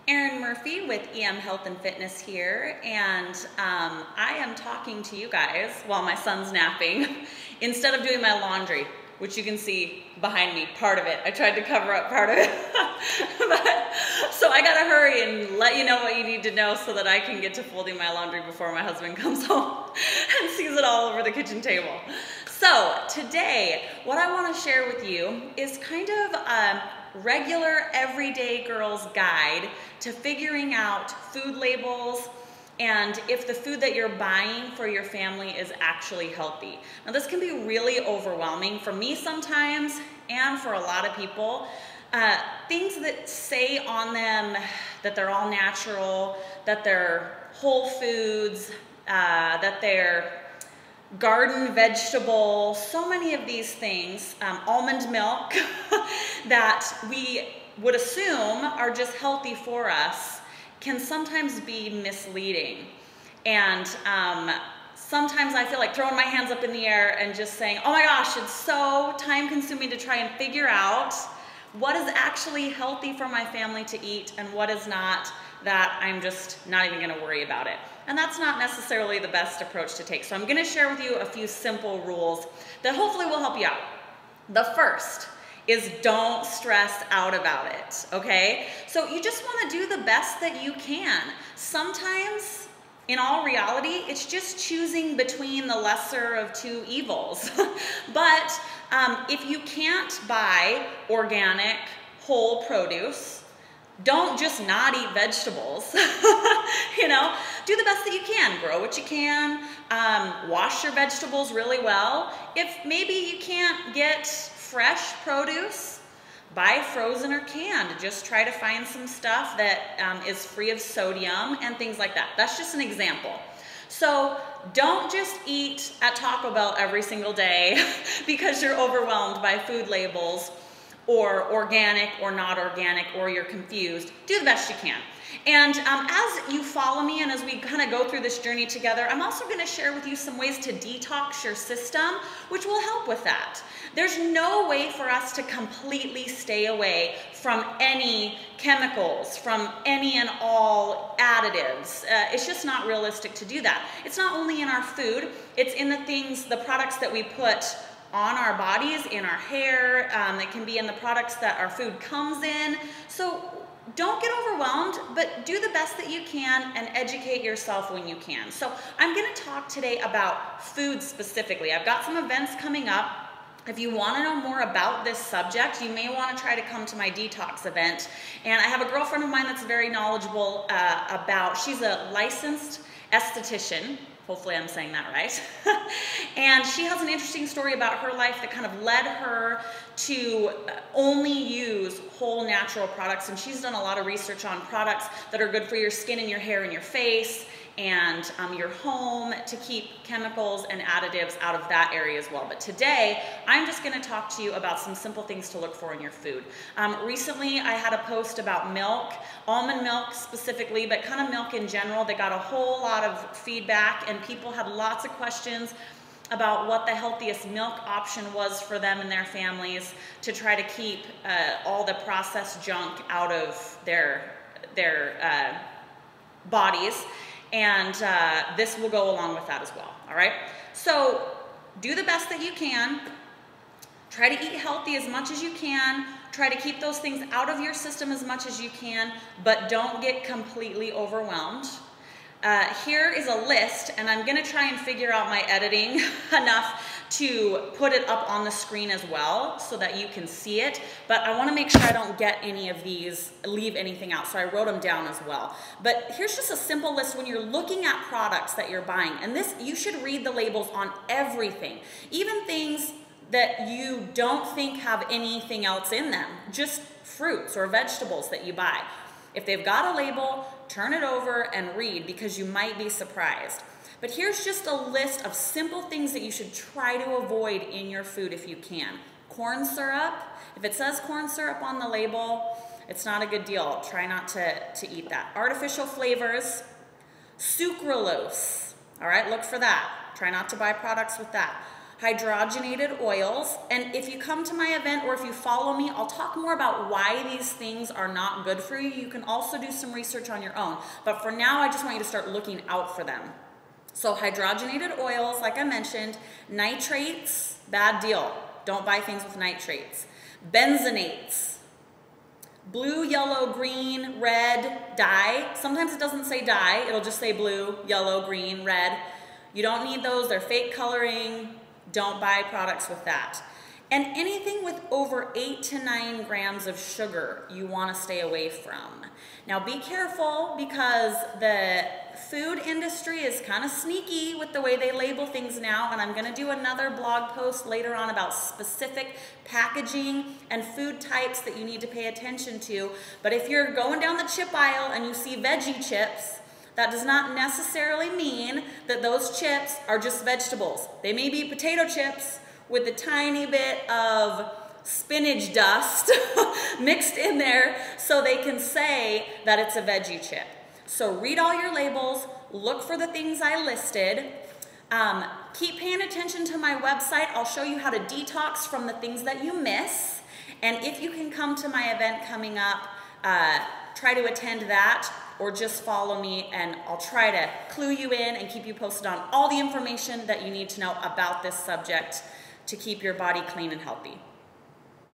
Erin Murphy with EM Health and Fitness here, and I am talking to you guys while my son's napping instead of doing my laundry, which you can see behind me, part of it. I tried to cover up part of it. So I gotta hurry and let you know what you need to know so that I can get to folding my laundry before my husband comes home and sees it all over the kitchen table. So today, what I want to share with you is kind of a regular everyday girl's guide to figuring out food labels and if the food that you're buying for your family is actually healthy. Now this can be really overwhelming for me sometimes and for a lot of people. Things that say on them that they're all natural, that they're whole foods, that they're garden vegetable, so many of these things, almond milk, that we would assume are just healthy for us, can sometimes be misleading. And sometimes I feel like throwing my hands up in the air and just saying, oh my gosh, it's so time consuming to try and figure out what is actually healthy for my family to eat and what is not, that I'm just not even gonna worry about it. And that's not necessarily the best approach to take. So I'm gonna share with you a few simple rules that hopefully will help you out. The first is don't stress out about it, okay? So you just wanna do the best that you can. Sometimes, in all reality, it's just choosing between the lesser of two evils. But if you can't buy organic, whole produce, don't just not eat vegetables. You know, do the best that you can. Grow what you can. Wash your vegetables really well. If maybe you can't get fresh produce, buy frozen or canned. Just try to find some stuff that is free of sodium and things like that. That's just an example. So don't just eat at Taco Bell every single day because you're overwhelmed by food labels or organic or not organic, or you're confused. Do the best you can. And as you follow me and as we kind of go through this journey together, I'm also going to share with you some ways to detox your system, which will help with that. There's no way for us to completely stay away from any chemicals, from any and all additives. It's just not realistic to do that. It's not only in our food, it's in the products that we put on our bodies, in our hair. It can be in the products that our food comes in. So don't get overwhelmed, but do the best that you can and educate yourself when you can. So I'm going to talk today about food specifically. I've got some events coming up. If you want to know more about this subject, you may want to try to come to my detox event. And I have a girlfriend of mine that's very knowledgeable she's a licensed esthetician. Hopefully I'm saying that right. And she has an interesting story about her life that kind of led her to only use whole natural products. And she's done a lot of research on products that are good for your skin and your hair and your face and your home, to keep chemicals and additives out of that area as well. But today, I'm just gonna talk to you about some simple things to look for in your food. Recently, I had a post about milk, almond milk specifically, but kind of milk in general. They got a whole lot of feedback and people had lots of questions about what the healthiest milk option was for them and their families to try to keep all the processed junk out of their bodies. And this will go along with that as well, all right? So do the best that you can. Try to eat healthy as much as you can. Try to keep those things out of your system as much as you can, but don't get completely overwhelmed. Here is a list, and I'm gonna try and figure out my editing enough to put it up on the screen as well so that you can see it, but I wanna make sure I don't get any of these, leave anything out, so I wrote them down as well. But here's just a simple list when you're looking at products that you're buying, and this, you should read the labels on everything, even things that you don't think have anything else in them, just fruits or vegetables that you buy. If they've got a label, turn it over and read, because you might be surprised. But here's just a list of simple things that you should try to avoid in your food if you can. Corn syrup. If it says corn syrup on the label, it's not a good deal. Try not to eat that. Artificial flavors. Sucralose. All right, look for that. Try not to buy products with that. hydrogenated oils. And if you come to my event or if you follow me, I'll talk more about why these things are not good for you. You can also do some research on your own. But for now, I just want you to start looking out for them. So hydrogenated oils, like I mentioned, nitrates, bad deal. Don't buy things with nitrates. Benzonates, blue, yellow, green, red, dye. Sometimes it doesn't say dye, it'll just say blue, yellow, green, red. You don't need those, they're fake coloring. Don't buy products with that. And anything with over 8 to 9 grams of sugar you want to stay away from. Now be careful because the food industry is kind of sneaky with the way they label things now, and I'm going to do another blog post later on about specific packaging and food types that you need to pay attention to. But if you're going down the chip aisle and you see veggie chips, that does not necessarily mean that those chips are just vegetables. They may be potato chips with a tiny bit of spinach dust mixed in there so they can say that it's a veggie chip. So read all your labels, look for the things I listed. Keep paying attention to my website. I'll show you how to detox from the things that you miss. And if you can come to my event coming up, try to attend that or just follow me and I'll try to clue you in and keep you posted on all the information that you need to know about this subject to keep your body clean and healthy.